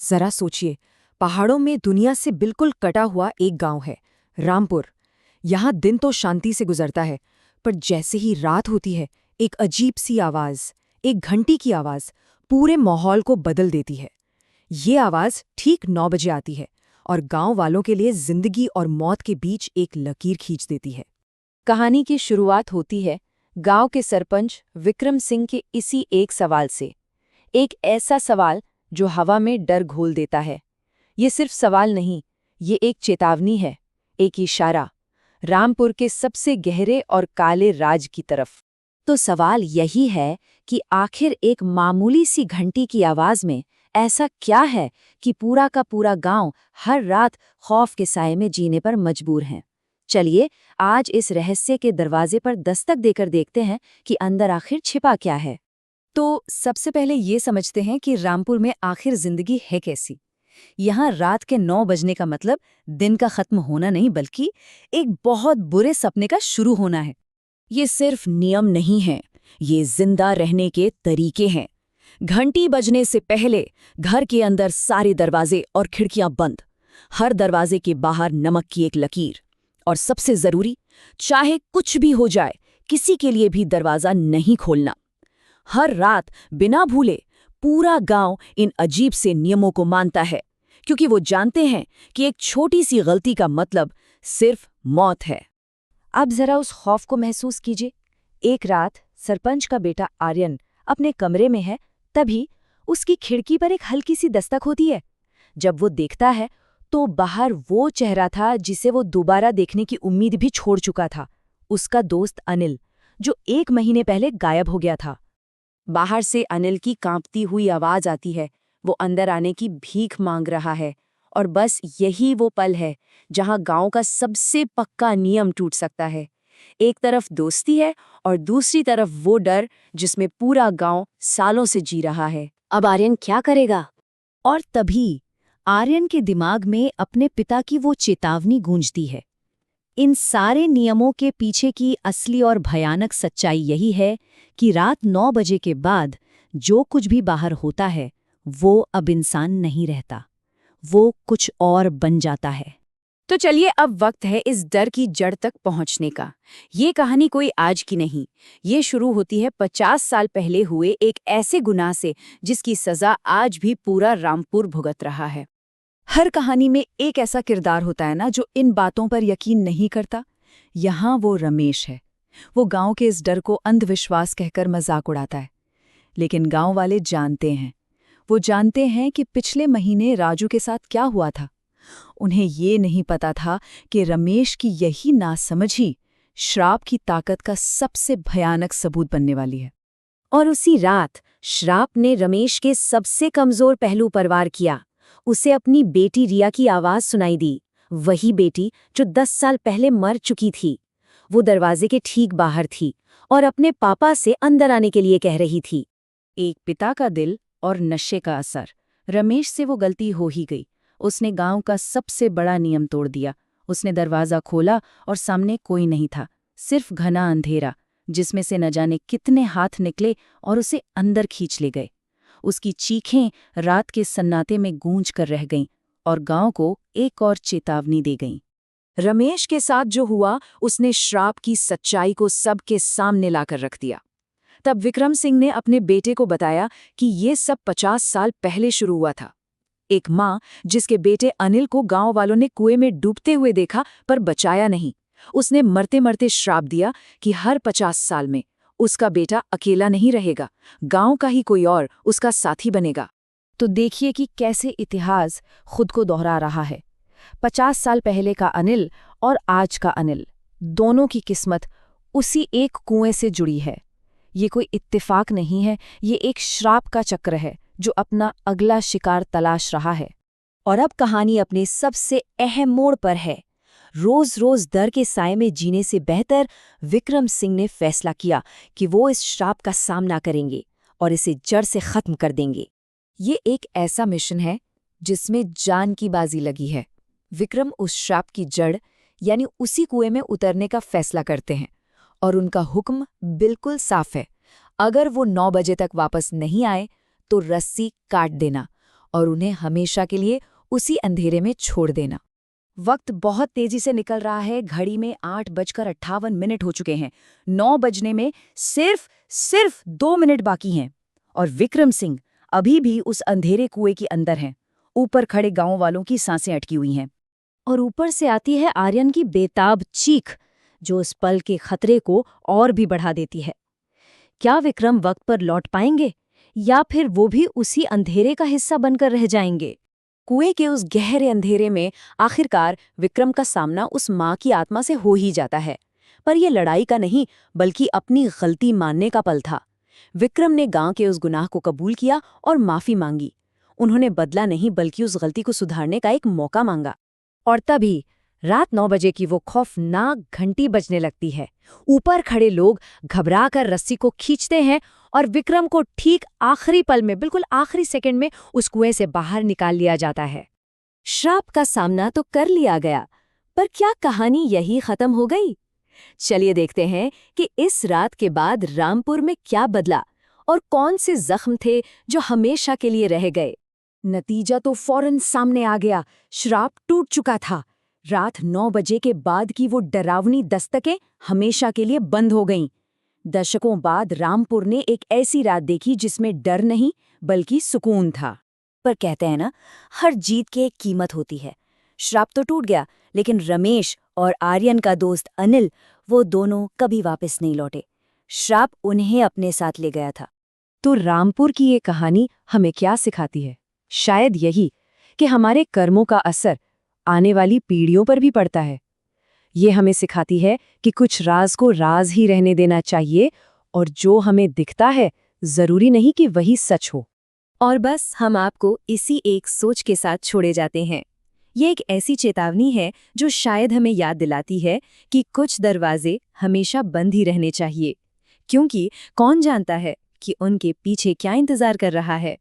जरा सोचिए, पहाड़ों में दुनिया से बिल्कुल कटा हुआ एक गांव है, रामपुर। यहाँ दिन तो शांति से गुजरता है, पर जैसे ही रात होती है, एक अजीब सी आवाज़, एक घंटी की आवाज़ पूरे माहौल को बदल देती है। ये आवाज़ ठीक 9 बजे आती है और गांव वालों के लिए जिंदगी और मौत के बीच एक लकीर खींच देती है। कहानी की शुरुआत होती है गांव के सरपंच विक्रम सिंह के इसी एक सवाल से। एक ऐसा सवाल जो हवा में डर घोल देता है। ये सिर्फ सवाल नहीं, ये एक चेतावनी है, एक इशारा रामपुर के सबसे गहरे और काले राज की तरफ। तो सवाल यही है कि आखिर एक मामूली सी घंटी की आवाज में ऐसा क्या है कि पूरा का पूरा गांव हर रात खौफ के साए में जीने पर मजबूर है। चलिए आज इस रहस्य के दरवाजे पर दस्तक देकर देखते हैं कि अंदर आखिर छिपा क्या है। तो सबसे पहले ये समझते हैं कि रामपुर में आखिर जिंदगी है कैसी। यहाँ रात के 9 बजने का मतलब दिन का खत्म होना नहीं, बल्कि एक बहुत बुरे सपने का शुरू होना है। ये सिर्फ नियम नहीं है, ये जिंदा रहने के तरीके हैं। घंटी बजने से पहले घर के अंदर सारे दरवाजे और खिड़कियां बंद, हर दरवाजे के बाहर नमक की एक लकीर, और सबसे जरूरी, चाहे कुछ भी हो जाए, किसी के लिए भी दरवाजा नहीं खोलना। हर रात बिना भूले पूरा गांव इन अजीब से नियमों को मानता है, क्योंकि वो जानते हैं कि एक छोटी सी गलती का मतलब सिर्फ मौत है। अब जरा उस खौफ को महसूस कीजिए। एक रात सरपंच का बेटा आर्यन अपने कमरे में है, तभी उसकी खिड़की पर एक हल्की सी दस्तक होती है। जब वो देखता है तो बाहर वो चेहरा था जिसे वो दोबारा देखने की उम्मीद भी छोड़ चुका था, उसका दोस्त अनिल, जो 1 महीने पहले गायब हो गया था। बाहर से अनिल की कांपती हुई आवाज आती है। वो अंदर आने की भीख मांग रहा है, और बस यही वो पल है जहां गांव का सबसे पक्का नियम टूट सकता है। एक तरफ दोस्ती है और दूसरी तरफ वो डर जिसमें पूरा गांव सालों से जी रहा है। अब आर्यन क्या करेगा? और तभी आर्यन के दिमाग में अपने पिता की वो चेतावनी गूंजती है। इन सारे नियमों के पीछे की असली और भयानक सच्चाई यही है कि रात 9 बजे के बाद जो कुछ भी बाहर होता है, वो अब इंसान नहीं रहता, वो कुछ और बन जाता है। तो चलिए अब वक्त है इस डर की जड़ तक पहुंचने का। ये कहानी कोई आज की नहीं, ये शुरू होती है 50 साल पहले हुए एक ऐसे गुनाह से जिसकी सजा आज भी पूरा रामपुर भुगत रहा है। हर कहानी में एक ऐसा किरदार होता है ना, जो इन बातों पर यकीन नहीं करता। यहाँ वो रमेश है। वो गांव के इस डर को अंधविश्वास कहकर मजाक उड़ाता है, लेकिन गांव वाले जानते हैं। वो जानते हैं कि पिछले महीने राजू के साथ क्या हुआ था। उन्हें ये नहीं पता था कि रमेश की यही नासमझी श्राप की ताकत का सबसे भयानक सबूत बनने वाली है। और उसी रात श्राप ने रमेश के सबसे कमजोर पहलू पर वार किया। उसे अपनी बेटी रिया की आवाज सुनाई दी, वही बेटी जो 10 साल पहले मर चुकी थी। वो दरवाजे के ठीक बाहर थी और अपने पापा से अंदर आने के लिए कह रही थी। एक पिता का दिल और नशे का असर। रमेश से वो गलती हो ही गई। उसने गांव का सबसे बड़ा नियम तोड़ दिया। उसने दरवाजा खोला और सामने कोई नहीं था, सिर्फ घना अंधेरा जिसमें से न जाने कितने हाथ निकले और उसे अंदर खींच ले गए। उसकी चीखें रात के सन्नाटे में गूंज कर रह गईं और गांव को एक और चेतावनी दे गईं। रमेश के साथ जो हुआ, उसने श्राप की सच्चाई को सबके सामने लाकर रख दिया। तब विक्रम सिंह ने अपने बेटे को बताया कि ये सब 50 साल पहले शुरू हुआ था। एक माँ जिसके बेटे अनिल को गांव वालों ने कुएं में डूबते हुए देखा पर बचाया नहीं, उसने मरते मरते श्राप दिया कि हर 50 साल में उसका बेटा अकेला नहीं रहेगा, गांव का ही कोई और उसका साथी बनेगा। तो देखिए कि कैसे इतिहास खुद को दोहरा रहा है। 50 साल पहले का अनिल और आज का अनिल, दोनों की किस्मत उसी एक कुएं से जुड़ी है। ये कोई इत्तेफाक नहीं है, ये एक श्राप का चक्र है जो अपना अगला शिकार तलाश रहा है। और अब कहानी अपने सबसे अहम मोड़ पर है। रोज रोज डर के साए में जीने से बेहतर विक्रम सिंह ने फैसला किया कि वो इस श्राप का सामना करेंगे और इसे जड़ से खत्म कर देंगे। ये एक ऐसा मिशन है जिसमें जान की बाजी लगी है। विक्रम उस श्राप की जड़ यानी उसी कुएं में उतरने का फैसला करते हैं और उनका हुक्म बिल्कुल साफ है। अगर वो 9 बजे तक वापस नहीं आए तो रस्सी काट देना और उन्हें हमेशा के लिए उसी अंधेरे में छोड़ देना। वक्त बहुत तेजी से निकल रहा है। घड़ी में 8:58 हो चुके हैं। 9 बजने में सिर्फ 2 मिनट बाकी हैं और विक्रम सिंह अभी भी उस अंधेरे कुएं के अंदर हैं। ऊपर खड़े गांव वालों की सांसें अटकी हुई हैं। और ऊपर से आती है आर्यन की बेताब चीख, जो इस पल के खतरे को और भी बढ़ा देती है। क्या विक्रम वक्त पर लौट पाएंगे या फिर वो भी उसी अंधेरे का हिस्सा बनकर रह जाएंगे? कुएं के उस गहरे अंधेरे में आखिरकार विक्रम का सामना उस माँ की आत्मा से हो ही जाता है। पर यह लड़ाई का नहीं, बल्कि अपनी गलती मानने का पल था। विक्रम ने गांव के उस गुनाह को कबूल किया और माफी मांगी। उन्होंने बदला नहीं, बल्कि उस गलती को सुधारने का एक मौका मांगा। और तभी रात 9 बजे की वो खौफनाक घंटी बजने लगती है। ऊपर खड़े लोग घबराकर रस्सी को खींचते हैं और विक्रम को ठीक आखिरी पल में, बिल्कुल आखिरी सेकंड में उस कुएं से बाहर निकाल लिया जाता है। श्राप का सामना तो कर लिया गया, पर क्या कहानी यही खत्म हो गई? चलिए देखते हैं कि इस रात के बाद रामपुर में क्या बदला और कौन से जख्म थे जो हमेशा के लिए रह गए। नतीजा तो फौरन सामने आ गया। श्राप टूट चुका था। रात 9 बजे के बाद की वो डरावनी दस्तकें हमेशा के लिए बंद हो गईं। दशकों बाद रामपुर ने एक ऐसी रात देखी जिसमें डर नहीं, बल्कि सुकून था। पर कहते हैं ना, हर जीत की एक कीमत होती है। श्राप तो टूट गया, लेकिन रमेश और आर्यन का दोस्त अनिल, वो दोनों कभी वापस नहीं लौटे। श्राप उन्हें अपने साथ ले गया था। तो रामपुर की ये कहानी हमें क्या सिखाती है? शायद यही कि हमारे कर्मों का असर आने वाली पीढ़ियों पर भी पड़ता है। ये हमें सिखाती है कि कुछ राज को राज ही रहने देना चाहिए, और जो हमें दिखता है जरूरी नहीं कि वही सच हो। और बस हम आपको इसी एक सोच के साथ छोड़े जाते हैं। ये एक ऐसी चेतावनी है जो शायद हमें याद दिलाती है कि कुछ दरवाजे हमेशा बंद ही रहने चाहिए, क्योंकि कौन जानता है कि उनके पीछे क्या इंतजार कर रहा है।